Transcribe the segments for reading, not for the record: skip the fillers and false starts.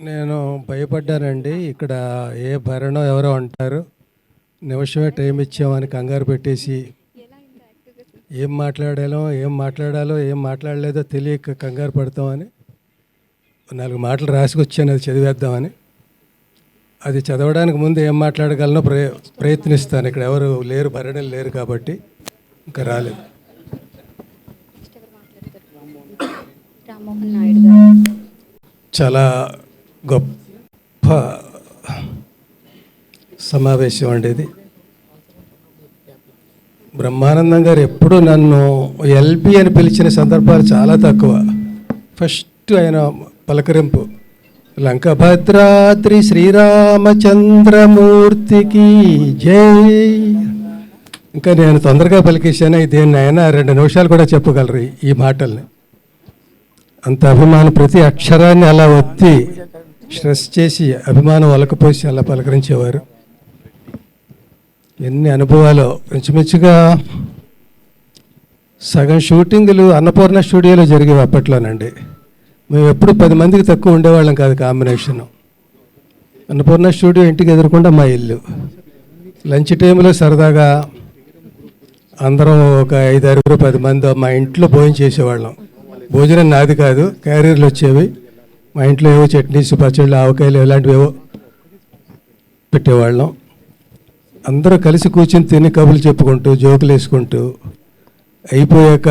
నేను భయపడ్డానండి. ఇక్కడ ఏ భరణం ఎవరో అంటారు, నిమిషమే టైం ఇచ్చామని కంగారు పెట్టేసి ఏం మాట్లాడాలో ఏం మాట్లాడలేదో తెలియక కంగారు పడతామని 4 మాటలు రాసుకొచ్చాను, అది చదివేద్దామని. అది చదవడానికి ముందు ఏం మాట్లాడగలనో ప్రయత్నిస్తాను. ఇక్కడ ఎవరు లేరు, భరణలు లేరు కాబట్టి ఇంకా రాలేదు. చాలా గొప్ప సమావేశం అండి ఇది. బ్రహ్మానందం గారు ఎప్పుడూ నన్ను ఎల్బి అని పిలిచిన సందర్భాలు చాలా తక్కువ. ఫస్ట్ ఆయన పలకరింపు లంకభద్రాద్రి శ్రీరామచంద్రమూర్తికి జై. ఇంకా నేను తొందరగా పలికేశాను, దేన్ని అయినా 2 నిమిషాలు కూడా చెప్పగలరు ఈ మాటల్ని. అంత అభిమానం, ప్రతి అక్షరాన్ని అలా ఒత్తి స్ట్రెస్ చేసి అభిమానం ఒలకపోసి అలా పలకరించేవారు. ఎన్ని అనుభవాలు. ఇంచుమించుగా సగం షూటింగులు అన్నపూర్ణ స్టూడియోలో జరిగేవి అప్పట్లోనండి. మేము ఎప్పుడు 10 మందికి తక్కువ ఉండేవాళ్ళం కాదు. కాంబినేషను అన్నపూర్ణ స్టూడియో ఇంటికి ఎదురకుండా మా ఇల్లు. లంచ్ టైంలో సరదాగా అందరం ఒక 5-6 10 మంది మా ఇంట్లో భోజనం చేసేవాళ్ళం. భోజనం నాది కాదు, క్యారియర్లు వచ్చేవి. మా ఇంట్లో ఏవో చట్నీస్, పచ్చళ్ళు, ఆవకాయలు ఇలాంటివి ఏవో పెట్టేవాళ్ళం. అందరూ కలిసి కూర్చొని తిని కబుర్లు చెప్పుకుంటూ జోకులు వేసుకుంటూ అయిపోయాక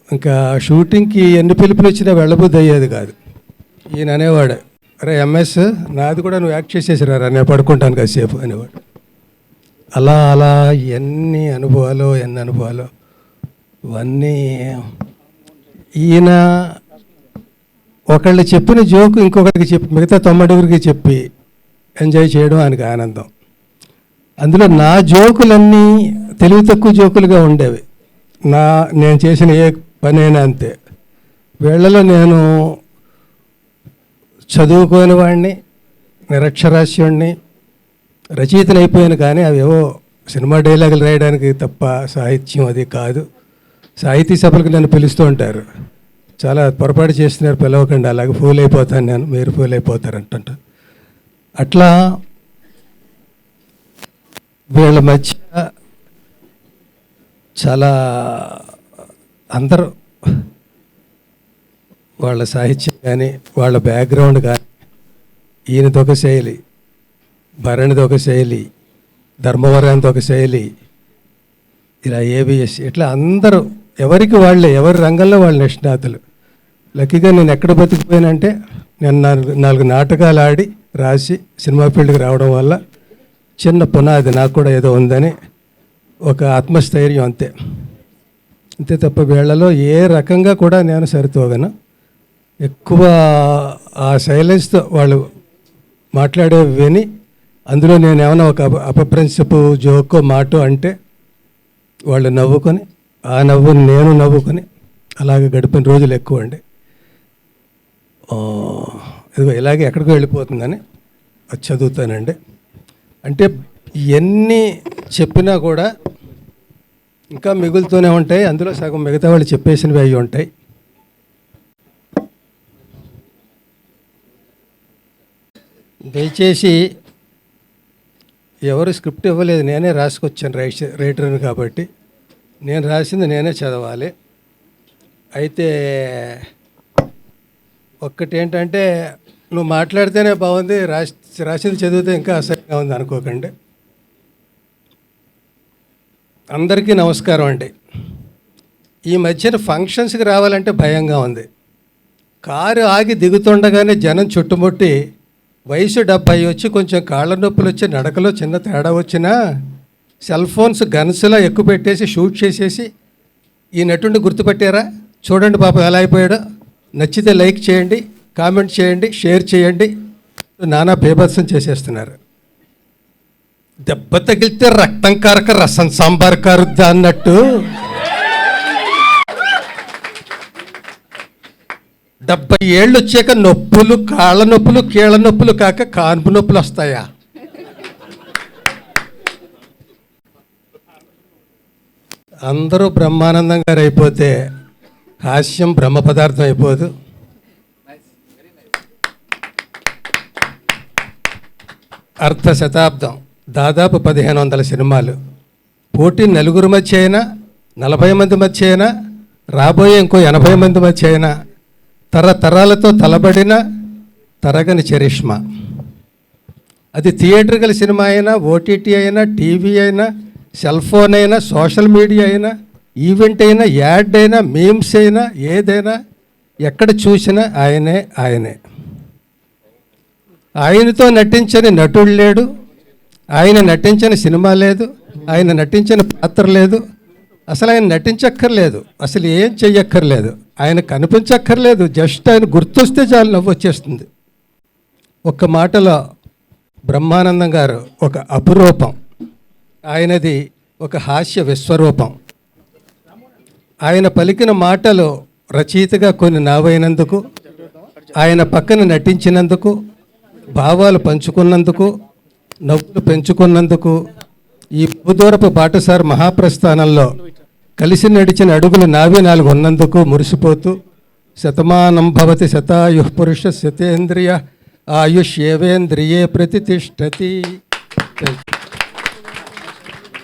ఇంకా షూటింగ్కి ఎన్ని పిలుపులు వచ్చినా వెళ్ళబుద్ధి అయ్యేది కాదు. ఈయన అనేవాడు, అరే ఎంఎస్ నాది కూడా నువ్వు యాక్ట్ చేసేసిరారా, నేను పడుకుంటాను కాసేపు అనేవాడు. అలా అలా ఎన్ని అనుభవాలు ఇవన్నీ. ఈయన ఒకళ్ళు చెప్పిన జోకు ఇంకొకరికి చెప్పి మిగతా 90 చెప్పి ఎంజాయ్ చేయడం ఆయనకి ఆనందం. అందులో నా జోకులన్నీ తెలివి తక్కువ జోకులుగా ఉండేవి. నేను చేసిన ఏ పనైనా అంతే. వీళ్ళలో నేను చదువుకోని వాడిని, నిరక్షరాస్యుడిని, రచయితలు అయిపోయాను. కానీ అవేవో సినిమా డైలాగులు రాయడానికి తప్ప సాహిత్యం అది కాదు. సాహితీ సభలకు నన్ను పిలుస్తూ ఉంటారు. చాలా పొరపాటు చేస్తున్నారు, పిలవకండి, అలాగే ఫూల్ అయిపోతాను నేను, మీరు ఫూల్ అయిపోతారు అంటుంట. అట్లా వీళ్ళ మధ్య చాలా అందరూ వాళ్ళ సాహిత్యం కానీ వాళ్ళ బ్యాక్గ్రౌండ్ కానీ, ఈయనది ఒక శైలి, భరణిది ఒక శైలి, ధర్మవరానిది ఒక శైలి, ఇలా ఏబిఎస్, ఇట్లా అందరూ ఎవరికి వాళ్ళే, ఎవరి రంగంలో వాళ్ళ నిష్ణాతులు. లక్కీగా నేను ఎక్కడ బతికిపోయానంటే, నేను 4 నాటకాలు ఆడి రాసి సినిమా ఫీల్డ్కి రావడం వల్ల చిన్న పునాది నాకు కూడా ఏదో ఉందని ఒక ఆత్మస్థైర్యం, అంతే తప్ప వీళ్ళలో ఏ రకంగా కూడా నేను సరితూగను. ఎక్కువ ఆ సైలెన్స్తో వాళ్ళు మాట్లాడే విని అందులో నేను ఏమైనా ఒక అపప్రిన్సిపు జోకో మాటో అంటే వాళ్ళు నవ్వుకొని, ఆ నవ్వుని నేను నవ్వుకొని అలాగే గడిపిన రోజులు ఎక్కువ అండి. ఇదిగో ఇలాగే ఎక్కడికో వెళ్ళిపోతుందని అది చదువుతానండి. అంటే ఎన్ని చెప్పినా కూడా ఇంకా మిగులుతూనే ఉంటాయి. అందులో సగం మిగతా వాళ్ళు చెప్పేసినవి అవి ఉంటాయి. దయచేసి ఎవరు స్క్రిప్ట్ ఇవ్వలేదు, నేనే రాసుకొచ్చాను రైటర్ని కాబట్టి నేను రాసింది నేనే చదవాలి. అయితే ఒక్కటి ఏంటంటే, నువ్వు మాట్లాడితేనే బాగుంది, రాసింది చదివితే ఇంకా అసహ్యంగా ఉంది అనుకోకండి. అందరికీ నమస్కారం అండి. ఈ మధ్యన ఫంక్షన్స్కి రావాలంటే భయంగా ఉంది. కారు ఆగి దిగుతుండగానే జనం చుట్టుముట్టి వయసు 70 వచ్చి కొంచెం కాళ్ళ నొప్పులు వచ్చి నడకలో చిన్న తేడా వచ్చినా సెల్ ఫోన్స్ గన్స్లా ఎక్కువ పెట్టేసి షూట్ చేసేసి ఈ నటుడిని గుర్తుపట్టారా, చూడండి పాపం ఎలా అయిపోయాడో, నచ్చితే లైక్ చేయండి, కామెంట్ చేయండి, షేర్ చేయండి, నానా బేభత్సం చేసేస్తున్నారు. దెబ్బ తగిలితే రక్తం కారక రసం సాంబార్ కారుద్దా అన్నట్టు 70 ఏళ్ళు వచ్చాక నొప్పులు, కాళ్ళ నొప్పులు, కీళ్ళ నొప్పులు కాక కాన్పు నొప్పులు వస్తాయా? అందరూ బ్రహ్మానందం గారు అయిపోతే హాస్యం బ్రహ్మ పదార్థం అయిపోదు. అర్ధ శతాబ్దం, దాదాపు 1500 సినిమాలు. పోటీ నలుగురు మధ్య అయినా, 40 మంది మధ్య అయినా, రాబోయే ఇంకో 80 మంది మధ్య అయినా, తరతరాలతో తలబడిన తరగని చరిష్మా. అది థియేటర్కల్ సినిమా అయినా, ఓటీటీ అయినా, టీవీ అయినా, సెల్ ఫోన్ అయినా, సోషల్ మీడియా అయినా, ఈవెంట్ అయినా, యాడ్ అయినా, మీమ్స్ అయినా, ఏదైనా ఎక్కడ చూసినా ఆయనే ఆయనే. ఆయనతో నటించని నటుడు లేడు, ఆయన నటించని సినిమా లేదు, ఆయన నటించిన పాత్ర లేదు, అసలు ఆయన నటించక్కర్లేదు, అసలు ఏం చెయ్యక్కర్లేదు, ఆయన కనిపించక్కర్లేదు, జస్ట్ ఆయన గుర్తొస్తే చాలు నవ్వు వచ్చేస్తుంది. ఒక్క మాటలో బ్రహ్మానందం గారు ఒక అపురూపం. ఆయనది ఒక హాస్య విశ్వరూపం. ఆయన పలికిన మాటలు రచయితగా కొన్ని నావైనందుకు, ఆయన పక్కన నటించినందుకు, భావాలు పంచుకున్నందుకు, నవ్వులు పెంచుకున్నందుకు, ఈ బహుదూరపు బాటసారి మహాప్రస్థానంలో కలిసి నడిచిన అడుగులు నావే 4 ఉన్నందుకు మురిసిపోతూ, శతమానం భవతి శతాయుః పురుష శతేంద్రియ ఆయుష్యేవేంద్రియే ప్రతిష్టతి.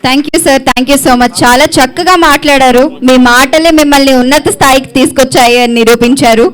Thank you sir, thank you so much. చాలా చక్కగా మాట్లాడారు. మీ మాటలే మిమ్మల్ని ఉన్నత స్థాయికి తీసుకొచ్చాయి అని నిరూపించారు.